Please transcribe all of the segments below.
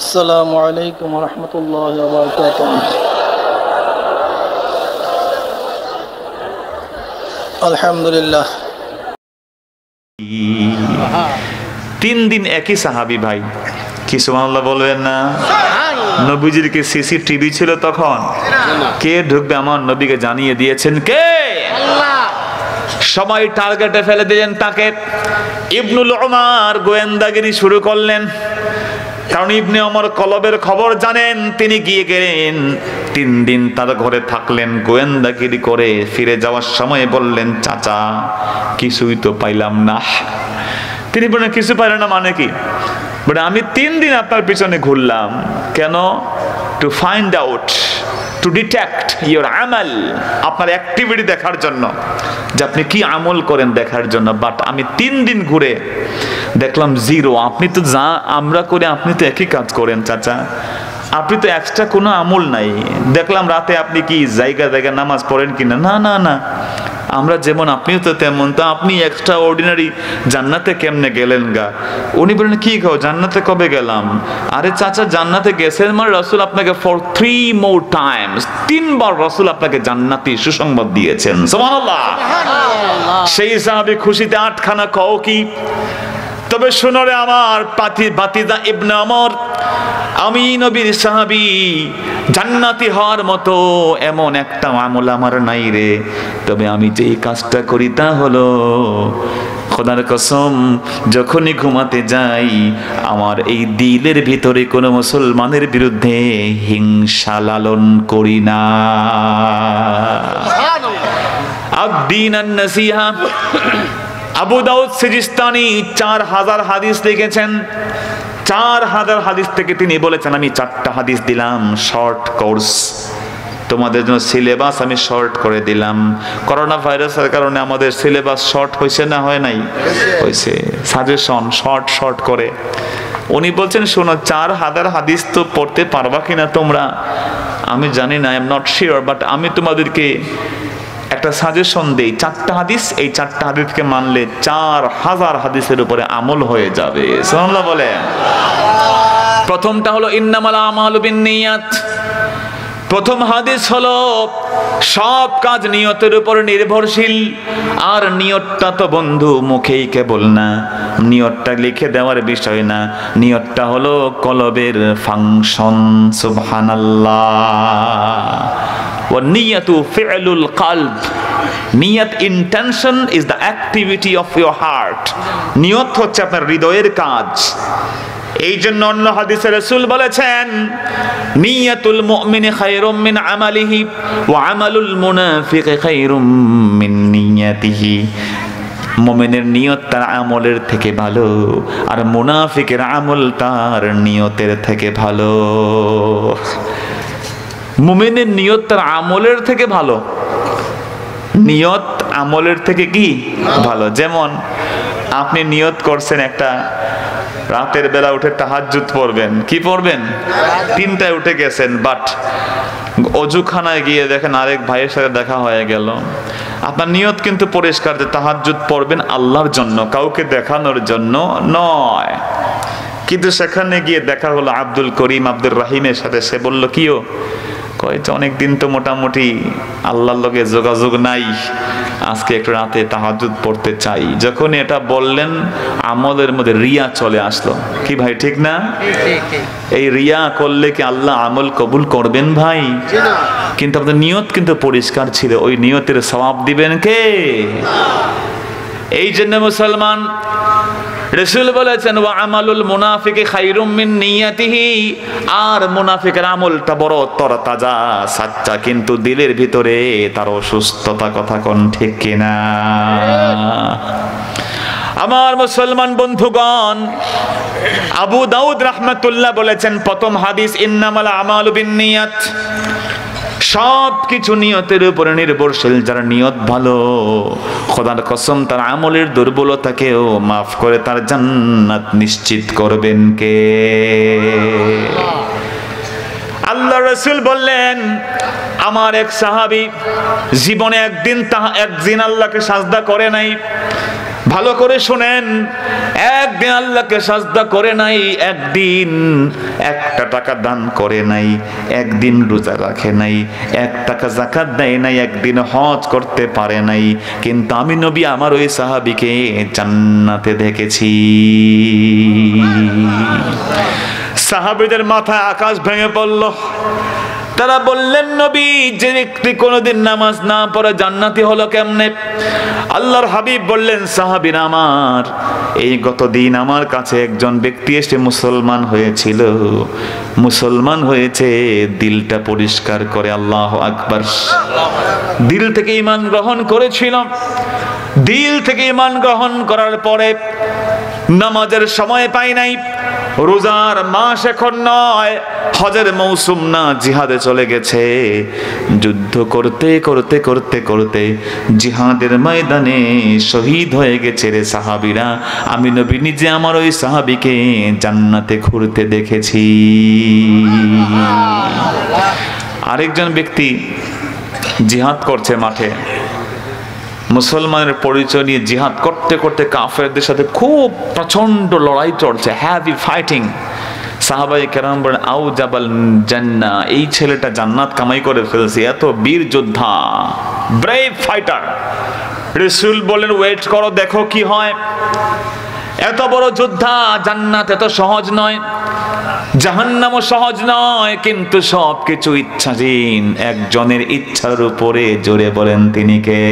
আসসালামু আলাইকুম ওয়া রাহমাতুল্লাহি ওয়া বারাকাতুহু। আলহামদুলিল্লাহ। 3 দিন একই সাহাবী ভাই, কি সুবহানাল্লাহ বলবেন না? নবীজির কি সিসিটিভি ছিল তখন? কে ঢুকবে আমার নবীকে জানিয়ে দিয়েছেন কে? আল্লাহ। সবাই টার্গেটে ফেলে দিলেন তাকে। ইবনুল উমার গোয়েন্দাগিরি শুরু করলেন, কারণ ইবনে ওমর কলবের খবর জানেন। তিনি গিয়ে গেলেন, 3 দিন তার ঘরে থাকলেন, গোয়েন্দাগিরি করে ফিরে যাওয়ার সময় বললেন, চাচা কিছুই তো পাইলাম না। তিনি বললেন, কিছু পাইলেন না মানে কি? বলে, আমি 3 দিন আপনার পিছনে ঘুরলাম। কেন? To find out, to detect your আমাল, আপনার অ্যাক্টিভিটি দেখার জন্য, যে আপনি কি আমল করেন দেখার জন্য। বাট আমি 3 দিন ঘুরে দেখলাম জিরো। আপনি তো যা আমরা করে আপনি তো একই কাজ করেন চাচা, আপনি তো এক্সট্রা কোনো আমল নাই। দেখলাম রাতে আপনি কি জায়গা জায়গা নামাজ পড়েন কিনা? না না না, আমরা যেমন আপনিও তো তেমন। তো আপনি এক্সট্রা অর্ডিনারি জান্নাতে কেমনে গেলেন গা? উনি বলেন, কি খাও জান্নাতে কবে গেলাম? আরে চাচা জান্নাতে গেছেন মানে রাসূল আপনাকে ফর 3 মোর টাইমস, 3 বার রাসূল আপনাকে জান্নাতি সুসংবাদ দিয়েছেন। সুবহানাল্লাহ। সেই সাহাবী খুশিতে 8খানা কও কি। তবে শোনো রে আমার ভাতিজা ইবনে ওমর, আমি নবীর সাহাবী, জান্নাতি হওয়ার মতো এমন একটা আমল আমার নাই রে। তবে আমি যে কাজটা করি তা হলো, খোদার কসম, যখনই ঘুমাতে যাই আমার এই দিলের ভিতরে কোনো মুসলমানের বিরুদ্ধে হিংসা লালন করি না। আদ-দীন আন-নাসিহা। আবু দাউদ সিজিস্তানি 4000 হাদিস লিখেছেন। 4000 হাদিস থেকে তিনি বলেছেন, আমি 4টা হাদিস দিলাম শর্ট কোর্স, তোমাদের জন্য সিলেবাস আমি শর্ট করে দিলাম। করোনা ভাইরাসের কারণে আমাদের সিলেবাস শর্ট হয়েছে না হয় নাই? হয়েছে। সাজেশন শর্ট শর্ট করে উনি বলছেন, শোনো 4000 হাদিস তো পড়তে পারবা কিনা তোমরা আমি জানি না, I am not sure, but আমি তোমাদেরকে একটা সাজেশন দেই। 4টা হাদিস, এই 4টা হাদিসকে মানলে 4000 হাদিসের উপরে আমল হয়ে যাবে। সুবহানাল্লাহ বলে। প্রথমটা হলো ইন্নামাল আমালু বিন্নিয়াত। প্রথম হাদিস হলো সব কাজ নিয়তের উপর নির্ভরশীল। আর নিয়তটা তো বন্ধু মুখেই কেবল না, নিয়তটা লিখে দেওয়ার বিষয় না, নিয়তটা হলো কলবের ফাংশন। সুবহানাল্লাহ। ওয়ানিয়াতু ফি'লুল কলব। নিয়ত, intention is the activity of your heart. নিয়ত হচ্ছে আপনার হৃদয়ের কাজ। এই জন্য অন্য হাদিসে রাসূল বলেছেন, নিয়াতুল মুমিনি খায়রুম মিন আমালিহি ওয়া আমালুল মুনাফিকি খায়রুম মিন নিয়াতিহি। মুমিনের নিয়ত তার আমলের থেকে ভালো, আর মুনাফিকের আমল তার নিয়তের থেকে ভালো। মুমিনের নিয়ত তার আমলের থেকে ভালো। নিয়ত আমলের থেকে কি ভালো? যেমন আপনি নিয়ত করছেন একটা রাতের বেলা উঠে তাহাজ্জুদ পড়বেন, কি পড়বেন? 3টায় উঠে গেছেন, বাট অজুখানায় গিয়ে দেখেন আরেক ভাইয়ের সাথে দেখা হয়ে গেল। আপনার নিয়ত কিন্তু পরিষ্কার যে তাহাজ্জুদ পড়বেন আল্লাহর জন্য, কাউকে দেখানোর জন্য নয়। কিন্তু সেখানে গিয়ে দেখা হলো আব্দুল করিম, আব্দুর রাহিমের সাথে। সে বলল, কিও? কয়েছে অনেকদিন তো মোটামুটি আল্লাহর লগে যোগাযোগ নাই, আজকে একটু রাতে তাহাজ্জুদ পড়তে চাই। যখন এটা বললেন আমলের মধ্যে রিয়া চলে আসলো। কি ভাই ঠিক না? এই রিয়া করলে কি আল্লাহ আমল কবুল করবেন ভাই? কিন্তু আপনাদের নিয়ত কিন্তু পরিষ্কার ছিল, ওই নিয়তের সওয়াব দিবেন কে? এই জন্য মুসলমান, রাসূল বলেছেন, ওয়া আমালুল মুনাফিকি খায়রুম মিন নিয়াতিহি। আর মুনাফিকের আমলটা বড় তরতাজা সাচ্চা, কিন্তু দিলের ভিতরে তার অসুস্থতা। কথা কোন ঠিক কিনা? আমার মুসলমান বন্ধুগণ, আবু দাউদ রাহমাতুল্লাহ বলেছেন, প্রথম হাদিস ইন্নামাল আমালু বিন্নিয়াত। সব কিছু নিয়তের উপরে নির্ভরশীল। যার নিয়ত ভালো, খোদার কসম তার আমলের দুর্বলতাকেও মাফ করে তার জান্নাত নিশ্চিত করবেন কে? আল্লাহ রাসূল বললেন, আমার এক সাহাবী জীবনে একদিন আল্লাহকে সাজদা করে নাই। ভালো করে শুনেন, একদিন আল্লাহকে সাজদা করে নাই, একদিন একটা টাকা দান করে নাই, একদিন রোজা রাখে নাই, 1 টাকা যাকাত দেয় নাই, একদিন হজ করতে পারে নাই, কিন্তু আমি নবী আমার ওই সাহাবীকে জান্নাতে দেখেছি। সাহাবীদের মাথায় আকাশ ভেঙে পড়ল। তারা বললেন, নবী, যে ব্যক্তি কোনোদিন নামাজ না পড়ে জান্নাতি হলো কেমনে? আল্লাহর হাবিব বললেন, সাহাবীরা আমার, এই গতদিন আমার কাছে একজন ব্যক্তি এসে মুসলমান হয়েছিল, মুসলমান হয়েছে, দিলটা পরিষ্কার করে, আল্লাহু আকবার, দিল থেকে ঈমান গ্রহণ করেছিল। দিল থেকে ঈমান গ্রহণ করার পরে নামাজের সময় পাই নাই, রোজার মাস এখন নয়, হজের মৌসুম না, জিহাদে চলে গেছে। যুদ্ধ করতে করতে করতে করতে জিহাদের ময়দানে শহীদ হয়ে গেছে রে সাহাবীরা। আমি নবী নিজে আমার ওই সাহাবীকে জান্নাতে ঘুরতে দেখেছি। আরেকজন ব্যক্তি জিহাদ করছে মাঠে, মুসলমানের পরিচয় নিয়ে জিহাদ করতে করতে কাফেরদের সাথে খুব প্রচন্ড লড়াই চলছে, হ্যাভি ফাইটিং। সাহাবায়ে কেরাম বলেন, আউ জাবাল জান্নাহ, এই ছেলেটা জান্নাত কামাই করে ফেলছে, এত বীর যোদ্ধা, ব্রেভ ফাইটার। রাসূল বলেন, ওয়েট করো, দেখো কি হয়। এত বড় যোদ্ধা, জান্নাত এত সহজ নয়, জাহান্নামও সহজ নয়, কিন্তু সবকিছু ইচ্ছাধীন একজনের ইচ্ছার উপরে। জোরে বলেন, তিনি কে?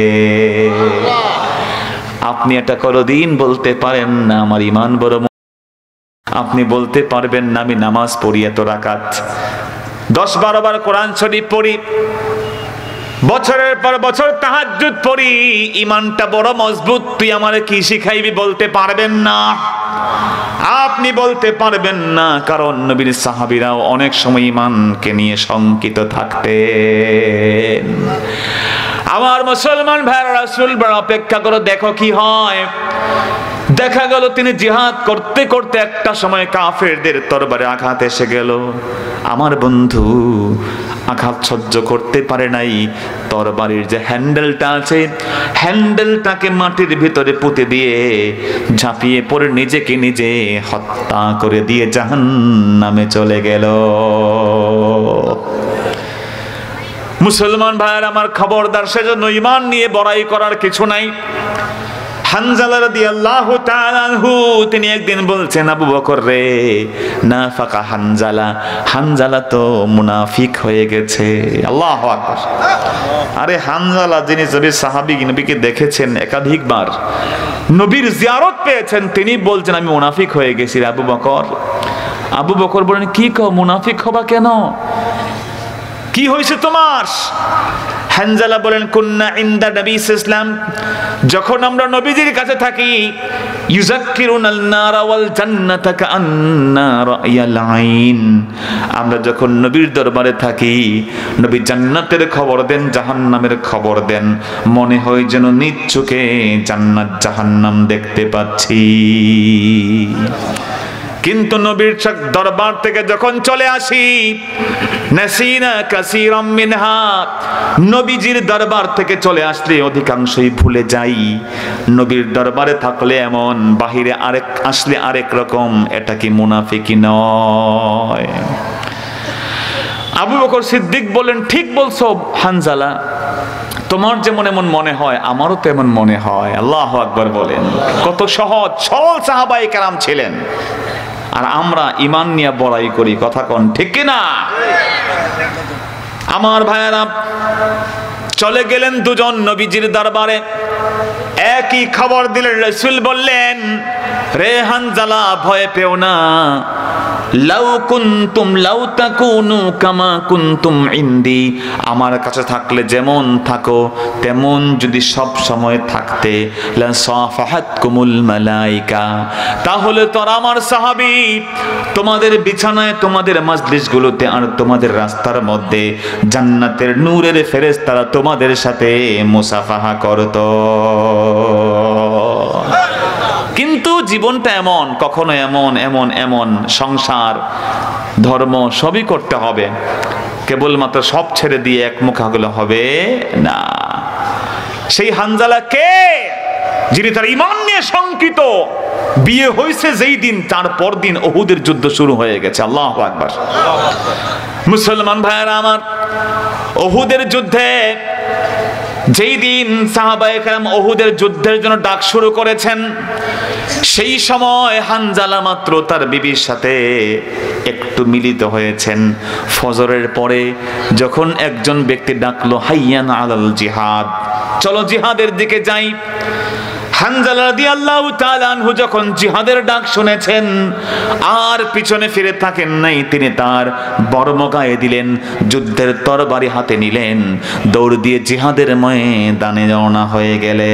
আপনি এটা কোনদিন বলতে পারেন না আমার ঈমান বড়, আপনি বলতে পারবেন না আমি নামাজ পড়ি এত রাকাত, 10-12 বার কোরআন শরীফ পড়ি, বছরের পর বছর তাহাজ্জুদ পড়ি, ঈমানটা বড় মজবুত, তুই আমারে কি শিখাইবি? বলতে পারবেন না, আপনি বলতে পারবেন না, কারণ নবীর সাহাবীরাও অনেক সময় ঈমানকে নিয়ে শঙ্কিত থাকতেন। আমার মুসলমান ভাইরা, রাসূল বড় অপেক্ষা করো, দেখো কি হয়। দেখা গেল তিনি জিহাদ করতে করতে একটা সময় কাফেরদের তরবারে আঘাত এসে গেল। আমার বন্ধু আঘাত সহ্য করতে পারে নাই, তরবারির যে হ্যান্ডেলটা আছে, হ্যান্ডেলটাকে মাটির ভিতরে পুঁতে দিয়ে ঝাঁপিয়ে পড়ে নিজেকে নিজে হত্যা করে দিয়ে জাহান্নামে চলে গেল। মুসলমান ভাইয়ের আমার, খবরদার, সেজন্য ঈমান নিয়ে বড়াই করার কিছু নাই। হানজালা রাদিয়াল্লাহু তাআলা আনহু তিনি একদিন বলছেন, আবু বকর রে, নাফাকা হানজালা, হানজালা তো মুনাফিক হয়ে গেছে। আল্লাহু আকবার। আরে হানজালা, যিনি সাহাবী, নবীকে দেখেছেন একাধিকবার, নবীর জিয়ারত পেয়েছেন, তিনি বলছেন আমি মুনাফিক হয়ে গেছি রে আবু বকর। আবু বকর বলেন, কি কও, মুনাফিক হবা কেন? কি হয়েছে তোমার? হানজালা বলেন, কুন্না ইনদা নবী সাল্লাল্লাহু আলাইহি ওয়াসাল্লাম, যখন আমরা নবীজির কাছে থাকি, ইউযাক্কিরুনাল নারা ওয়াল জান্নাতা কাআন্না রা'য়াল আইন, আমরা যখন নবীর দরবারে থাকি, নবী জান্নাতের খবর দেন, জাহান্নামের খবর দেন, মনে হয় যেন নিজ চোখে জান্নাত জাহান্নাম দেখতে পাচ্ছি। কিন্তু নবীর দরবার থেকে যখন চলে আসি, নাসিনা কাসীরাম মিনহা, নবীজির দরবার থেকে চলে আসলে অধিকাংশই ভুলে যাই। নবীর দরবারে থাকলে এমন, বাহিরে আসলে আরেক রকম। এটা কি মুনাফিকি নয়? আবু বকর সিদ্দিক বলেন, ঠিক বলছো হানজালা, তোমার যেমন এমন মনে হয় আমারও তো এমন মনে হয়। আল্লাহু আকবার বলেন। কত সহজ সরল সাহাবায়ে কেরাম ছিলেন, আর আমরা ঈমান নিয়ে বড়াই করি। কথা কোন ঠিক কিনা? আমার ভাইয়েরা, চলে গেলেন দুজন নবীজির দরবারে, একই খবর দিলেন। রাসূল বললেন, রে হানজালা, ভয় পেও না, লাউ তাকুনু কামা কুনতুম ইনদি, আমার কাছে থাকলে যেমন থাকো তেমন যদি সব সময় থাকতে, লা সাফাহাতকুমুল মালায়েকা, তাহলে তোরা আমার সাহাবী, তোমাদের বিছানায়, তোমাদের মাজলিসগুলোতে আর তোমাদের রাস্তার মধ্যে জান্নাতের নূরের ফেরেশতারা তোমাদের সাথে মুসাফাহা করত। কিন্তু জীবনটা এমন, কখনো এমন এমন এমন, সংসার ধর্ম সবই করতে হবে, কেবলমাত্র সব ছেড়ে দিয়ে একমুখা হলে হবে না। সেই হানজালা কে? যিনি তার ঈমান নিয়ে শঙ্কিত। বিয়ে হয়েছে যেই দিন, তার পর দিন উহুদের যুদ্ধ শুরু হয়ে গেছে। আল্লাহু আকবার। মুসলমান ভাইয়েরা আমার, উহুদের যুদ্ধে যেই দিন সাহাবায়ে কেরাম উহুদের যুদ্ধের জন্য ডাক শুরু করেছেন, সেই সময় হানজালা মাত্র তার বিবির সাথে একটু মিলিত হয়েছেন। ফজরের পরে যখন একজন ব্যক্তি ডাকলো, হাইয়ান আলাল জিহাদ, চলো জিহাদের দিকে যাই। হানজালা রাদিয়াল্লাহু তাআলা আনহু যখন জিহাদের ডাক শুনেছেন, আর পিছনে ফিরে থাকেন নাই। তিনি তার বর্ম গায়ে দিলেন, যুদ্ধের তরবারি হাতে নিলেন, দৌড় দিয়ে জিহাদের ময়দানে রওনা হয়ে গেলেন।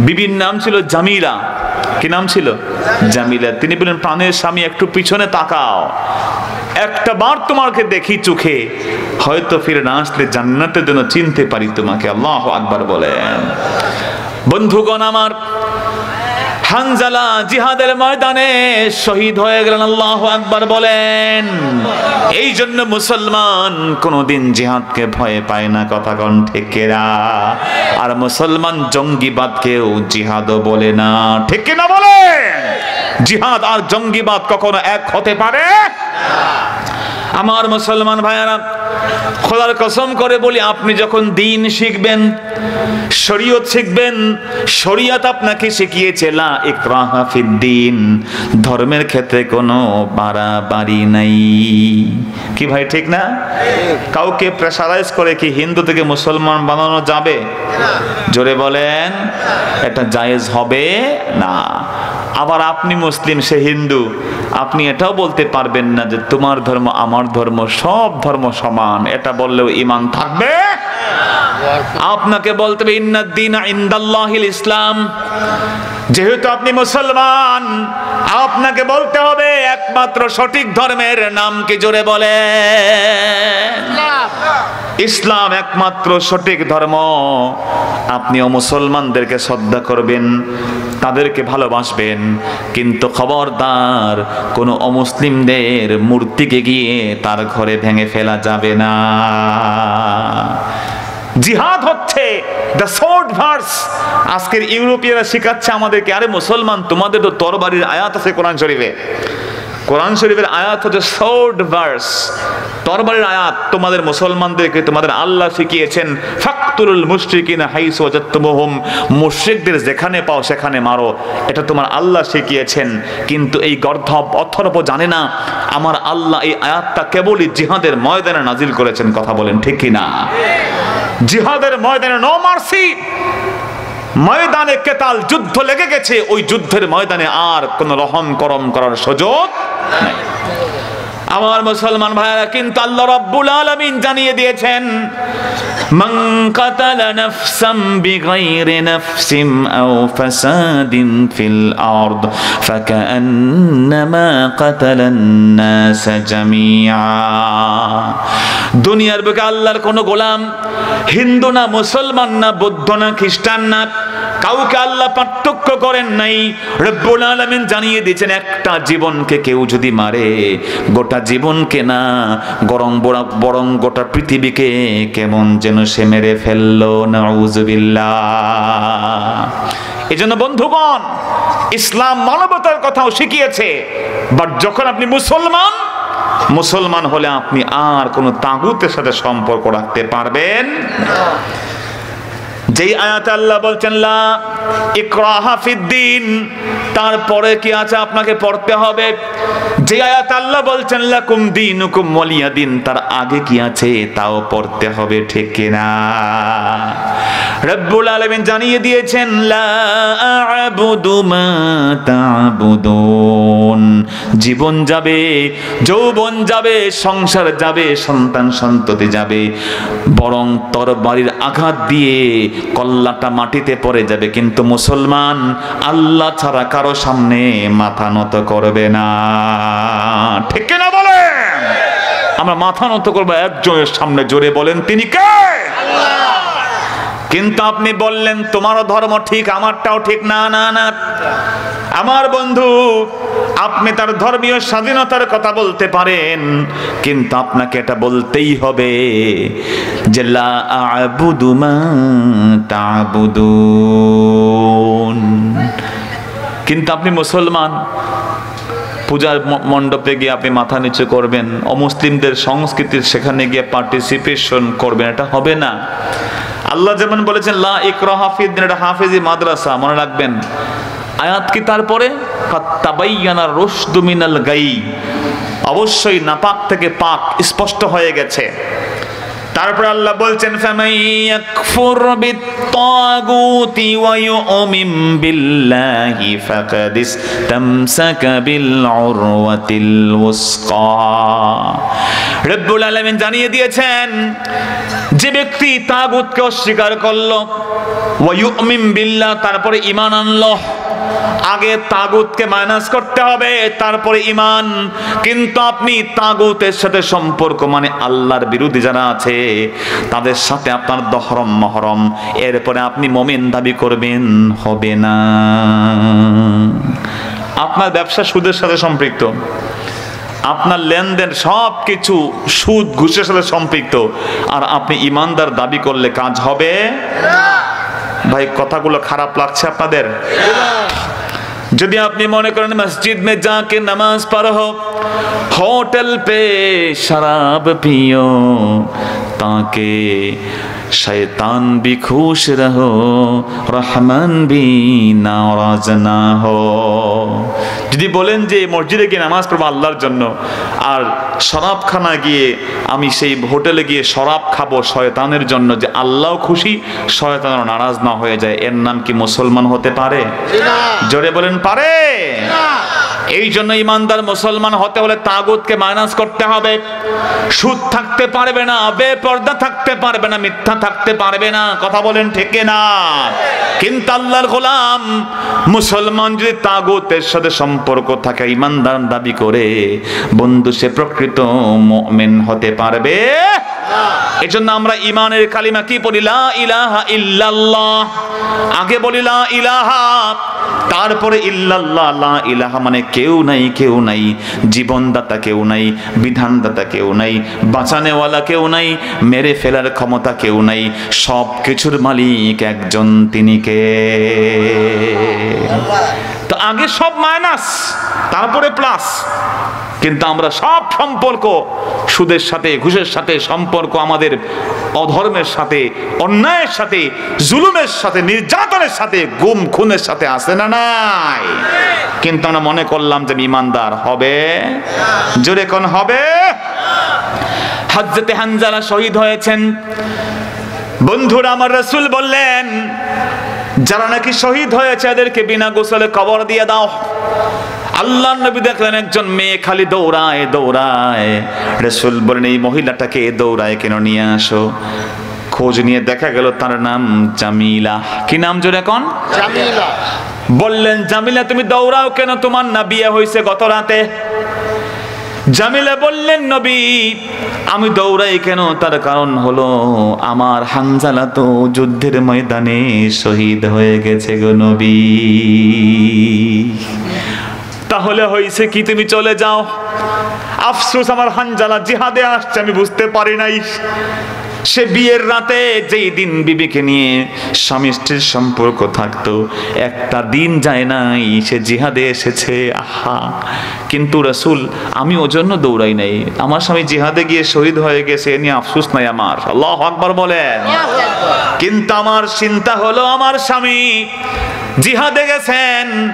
বিবির নাম ছিল জামিলা। কি নাম ছিল? জামিলা। তিনি বলেন, প্রাণের স্বামী একটু পিছনে তাকাও, একটা বার তোমাকে দেখি চোখে, হয়তো ফিরে না আসলে জান্নাতের জন্য চিনতে পারি তোমাকে। আল্লাহু আকবার বলেন। বন্ধুগণ আমার, হানজালা জিহাদের ময়দানে শহীদ হয়ে গেলেন। আল্লাহু আকবার বলেন। এই জন্য মুসলমান কোনদিন জিহাদকে ভয় পায় না, কথা কোন ঠিক কিনা? আর মুসলমান জঙ্গিবাদকেও জিহাদও বলে না, ঠিক কিনা বলেন? জিহাদ আর জঙ্গিবাদ কখনো এক হতে পারে আমার মুসলমান ভাইয়ারা, খোদার কসম করে বলি, আপনি যখন দ্বীন শিখবেন, শরীয়ত শিখবেন, শরীয়ত আপনাকে শিখিয়েছে লা ইকরাহা ফিদ্দীন, ধর্মের ক্ষেত্রে কোনো বাড়াবাড়ি নাই। কি ভাই ঠিক না? কাউকে প্রেসারাইজ করে কি হিন্দু থেকে মুসলমান বানানো যাবে? জোরে বলেন, এটা জায়েজ হবে না। আবার আপনি মুসলিম, সে হিন্দু, আপনি এটাও বলতে পারবেন না যে তোমার ধর্ম আমার ধর্ম, সব ধর্ম সমান। এটা বললেও ঈমান থাকবে? আপনাকে বলতে হবে ইন্নাদ-দীনা ইনদাল্লাহিল ইসলাম। যেহেতু আপনি মুসলমান, আপনাকে বলতে হবে একমাত্র সঠিক ধর্মের নাম কি? জোরে বলেন। ইসলাম একমাত্র সঠিক ধর্ম। আপনিও মুসলমানদেরকে শ্রদ্ধা করবেন, তাদেরকে ভালোবাসবেন, কিন্তু খবরদার কোনো অমুসলিমদের মূর্তিকে গিয়ে তার ঘরে ভেঙে ফেলা যাবে না। জিহাদ হচ্ছে দ্য সোর্ড ভার্স। আজকের ইউরোপীয়রা শেখাচ্ছে আমাদেরকে, আরে মুসলমান, তোমাদের তো তরবারির আয়াত আছে কোরআন শরীফে। কোরআন শরীফের আয়াত হচ্ছে সোর্ড ভার্স, তরবারির আয়াত। তোমাদের মুসলমানদেরকে তোমাদের আল্লাহ শিখিয়েছেন, ফাকতুলুল মুশরিকিনা হাইসু ওয়াজাদতুমুহুম, মুশরিকদের যেখানে পাও সেখানে মারো। এটা তোমার আল্লাহ শিখিয়েছেন। কিন্তু এই গর্ধব অথর্ব জানে না আমার আল্লাহ এই আয়াতটা কেবলই জিহাদের ময়দানে নাজিল করেছেন। কথা বলেন ঠিক কি না? জিহাদের ময়দানে নো মার্সি। ময়দানে কেতাল, যুদ্ধ লেগে গেছে, ওই যুদ্ধের ময়দানে আর কোন রহম করম করার সুযোগ নাই। আমার মুসলমান ভাইরা, কিন্তু আল্লাহ রাব্বুল আলামিন জানিয়ে দিয়েছেন, মান কাতালা নাফসাম বিগাইরি নাফসিন আও ফাসাদিন ফিল আরদ ফাকান্নামা কাতালান নাস জামিআ। দুনিয়ার বুকে আল্লাহর কোন গোলাম, হিন্দু না, মুসলমান না, বৌদ্ধ না, খ্রিস্টান না, কাউকে আল্লাহ পার্থক্য করেন নাই। রব্বুল আলামিন জানিয়ে দিয়েছেন, একটা জীবনকে কেউ যদি মারে, গোটা জীবনকে না, বরং গোটা পৃথিবীকে কেমন যেন সে মেরে ফেললো। নাউযুবিল্লাহ। এজন্য বন্ধুগণ, ইসলাম মানবতার কথাও শিখিয়েছে। বাট যখন আপনি মুসলমান হলে আপনি আর কোন তাগুতের সাথে সম্পর্ক রাখতে পারবেন না। যেই আয়াতে আল্লাহ বলছেন লা ইকরাহা ফিদ্দীন, তারপরে কি আছে আপনাকে পড়তে হবে। যে আয়াতে আল্লাহ বলছেন লাকুম দীনুকুম ওয়ালিয়া দীন, তার আগে কি আছে তাও পড়তে হবে, ঠিক কিনা? রব্বুল আলামিন জানিয়ে দিয়েছেন, লা আ'বুদু মা তা'বুদুন। জীবন যাবে, যৌবন যাবে, সংসার যাবে, সন্তান সন্ততি যাবে, বরং তরবারির আঘাত দিয়ে কল্লাটা মাটিতে পড়ে যাবে, কিন্তু মুসলমান আল্লাহ ছাড়া কারো সামনে মাথা নত করবে না, ঠিক কিনা বলেন? আমরা মাথা নত করবো একজনের সামনে। জোরে বলেন, তিনি কে? আল্লাহ। কিন্তু আপনি বললেন তোমারও ধর্ম ঠিক, আমারটাও ঠিক। না না না, আমার বন্ধু, আপনি তার ধর্মীয় স্বাধীনতার কথা বলতে পারেন, কিন্তু আপনাকে এটা বলতেই হবে যে লা আ'বুদু মা তা'বুদুন। কিন্তু আপনি মুসলমান, পূজার মণ্ডপে গিয়ে আপনি মাথা নিচু করবেন, অমুসলিমদের সংস্কৃতির সেখানে গিয়ে পার্টিসিপেশন করবেন, এটা হবে না। আল্লাহ যেমন বলেছেন লা ইকরাহা ফিদ-দীন, এটা হাফেজি মাদ্রাসা, মনে রাখবেন। আয়াত কি তারপরে ফাত্তাবাইয়ানা রুশদু মিনাল গাই, অবশ্যই নাপাক থেকে পাক স্পষ্ট হয়ে গেছে। তারপর আল্লাহ বলছেন ফামান ইয়াকফুর বিত-তাগুতি ওয়া ইউমিন বিল্লাহি ফাকাদ ইসতামসাকা বিল উরওয়াতিল ওয়াসকা। রব্বুল আলামিন জানিয়ে দিয়েছেন যে ব্যক্তি তাগুতকে অস্বীকার করলো, ওয়া ইউমিন বিল্লাহ, তারপরে ঈমান আনলো। আগে তাগুতকে মাইনাস করতে হবে, তারপরে ঈমান। কিন্তু আপনি তাগুতের সাথে সম্পর্ক মানে আল্লাহর বিরোধী যারা আছে তাদের সাথে আপনার দহরম মহরম, এরপরে আপনি মুমিন দাবি করবেন, হবে না। আপনার ব্যবসা সুদের সাথে সম্পৃক্ত, আপনার লেনদেন সব কিছু সুদ ঘুষের সাথে সম্পৃক্ত, আর আপনি ঈমানদার দাবি করলে কাজ হবে না। ভাই কথাগুলো খারাপ লাগছে আপনাদের? যদি আপনি মনে করেন মসজিদ মে যাকে নামাজ পড়ো, হোটেল পে শরাব পিও, তাকে শয়তান भी खुश रहो, रहमान भी नाराज ना हो। যদি বলেন যে মসজিদে গিয়ে নামাজ পড়বো আল্লাহর জন্য, আর শরাবখানা গিয়ে আমি সেই হোটেলে গিয়ে শরাব খাবো শয়তানের জন্য, যে আল্লাহ খুশি শয়তানও নারাজ না হয়ে যায়, এর নাম কি মুসলমান হতে পারে? জোরে বলেন পারে? এই জন্য ইমানদার মুসলমান হতে হলে তাগুতকে মাইনাস করতে হবে। সুদ থাকতে পারবে না, বেপরদা থাকতে পারবে না, মিথ্যা থাকতে পারবে না, কথা বলেন ঠিক না? কিন্তু আল্লাহর গোলাম মুসলমান যদি তাগুতের সাথে সম্পর্ক থাকে, ইমানদার দাবি করে, বন্ধু সে প্রকৃত মুমিন হতে পারবে না। এজন্য আমরা ঈমানের কালিমা কি পড়ি? লা ইলাহা ইল্লাল্লাহ। আগে বলি লা ইলাহা, তারপরে ইল্লাল্লাহ। লা ইলাহা মানে কেউ নাই, কেউ নাই, জীবনদাতা কেউ নাই, বিধানদাতা কেউ নাই, বাঁচানেওয়ালা কেউ নাই, মেরে ফেলার ক্ষমতা কেউ নাই, সব কিছুর মালিক একজন, তিনি কে? তো আগে সব মাইনাস, তারপরে প্লাস। কিন্তু আমরা সব সম্পর্ক সুদের সাথে, ঘুষের সাথে সম্পর্ক আমাদের অধর্মের সাথে, অন্যায়ের সাথে, জুলুমের সাথে, নির্যাতনের সাথে, গুম খুনের সাথে আছে না নাই? কিন্তু আমরা মনে করলাম যে ইমানদার হবে। জোরে কোন হবে? হযরতে হানজালা শহীদ হয়েছেন। বন্ধুরা, আমার রাসূল বললেন যারা নাকি শহীদ হয়েছে এদেরকে বিনা গোসলে কবর দিয়ে দাও। আল্লাহর নবী দেখলেন একজন মেয়ে খালি দৌড়ায় দৌড়ায়। রাসূল বলেন এই মহিলাটাকে দৌড়ায় কেন, নিয়ে আসো। খোঁজ নিয়ে দেখা গেল তার নাম জামিলা। কি নাম জোরে কোন? জামিলা। বললেন জামিলা তুমি দৌড়াও কেন, তোমার না বিয়ে হয়েছে গত রাতে? জামিলা বললেন নবী আমি দৌড়াই কেন, তার কারণ হলো আমার হানজালা তো যুদ্ধের ময়দানে শহীদ হয়ে গেছে গো নবী। তাহলে হয়েছে কি, তুমি চলে যাও। আফসোস আমার হানজালা জিহাদে আসছে, আমি বুঝতে পারি নাই। সে বিয়ের রাতে যেই দিন বিবিকে নিয়ে স্বামী স্ত্রীর সম্পর্ক থাকতো, একটা দিন যায় নাই সে জিহাদে এসেছে। আহা, কিন্তু রাসূল আমি ওর জন্য দৌড়াই নাই, আমার স্বামী জিহাদে গিয়ে শহীদ হয়ে গেছে, এ নিয়ে আফসোস নাই আমার। আল্লাহু আকবার বলেন। কিন্তু আমার চিন্তা হলো আমার স্বামী জিহাদে গেছেন,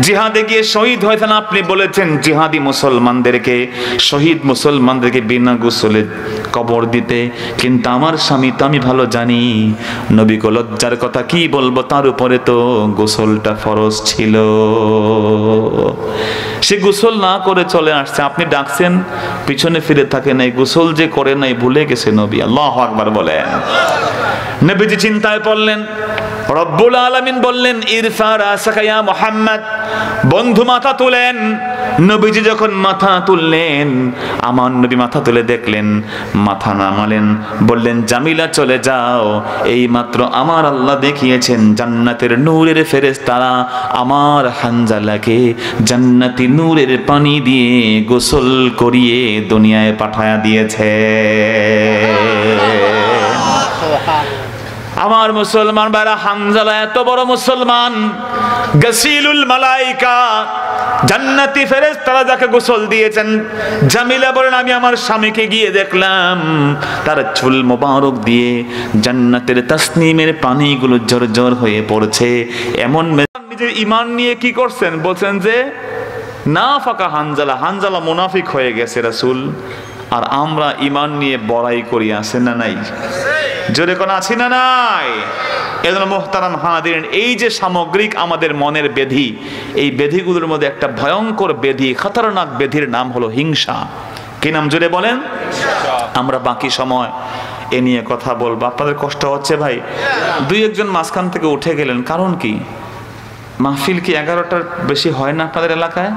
জিহাদে গিয়ে শহীদ হয়েছেন। আপনি বলেছেন জিহাদি মুসলমানদেরকে, শহীদ মুসলমানদেরকে বিনা গোসলে কবর দিতে, কিন্তু আমার স্বামী তো আমি ভালো জানি নবীকে লজ্জার কথা কি বলবো, তার উপরে তো গোসলটা ফরজ ছিল। সে গোসল না করে চলে আসছে, আপনি ডাকছেন পিছনে ফিরে থাকে নাই, গোসল যে করে নাই ভুলে গেছে নবী। আল্লাহু আকবার বলেন। নবীজি চিন্তায় পড়লেন, রব্বুল আলামিন বললেন ইরফা রাসাকা ইয়া মুহাম্মদ, বন্ধু মাথা তুলেন। নবীজি যখন মাথা তুললেন, আমার নবী মাথা তুলে দেখলেন, মাথা নামালেন, বললেন জামিলা চলে যাও। এই মাত্র আমার আল্লাহ দেখিয়েছেন জান্নাতের নূরের ফেরেশতারা আমার হানজালাকে জান্নাতি নূরের পানি দিয়ে গোসল করিয়ে দুনিয়ায় পাঠায়া দিয়েছে। আমার মুসলমান ভাইরা, হানজালা এত বড় মুসলমান, গাসিলুল মালাইকা, জান্নাতি ফেরেশতারা যাকে গোসল দিয়েছেন। জামিলা বলেন আমি আমার স্বামীকে গিয়ে দেখলাম তার চুল মোবারক দিয়ে জান্নাতের তাসনিমের পানিগুলো ঝরঝর হয়ে পড়ছে। এমন নিজের ঈমান নিয়ে কি করছেন, বলছেন যে না ফাঁকা হানজালা, হানজালা মুনাফিক হয়ে গেছে রাসূল। আর আমরা ঈমান নিয়ে বড়াই করি, আছে না নাই? জোরে কোন আছি না নাই? এজন্য মুহতারাম হাজিরিন, এই যে সামগ্রিক আমাদের মনের বেধি, এই বেধিগুলোর মধ্যে একটা ভয়ঙ্কর বেধি, খতরনাক বেধির নাম হলো হিংসা। কি নাম জোরে বলেন? আমরা বাকি সময় এ নিয়ে কথা বলবো। আপনাদের কষ্ট হচ্ছে ভাই? দুই একজন মাঝখান থেকে উঠে গেলেন, কারণ কি? মাহফিল কি 11টার বেশি হয় না আপনাদের এলাকায়?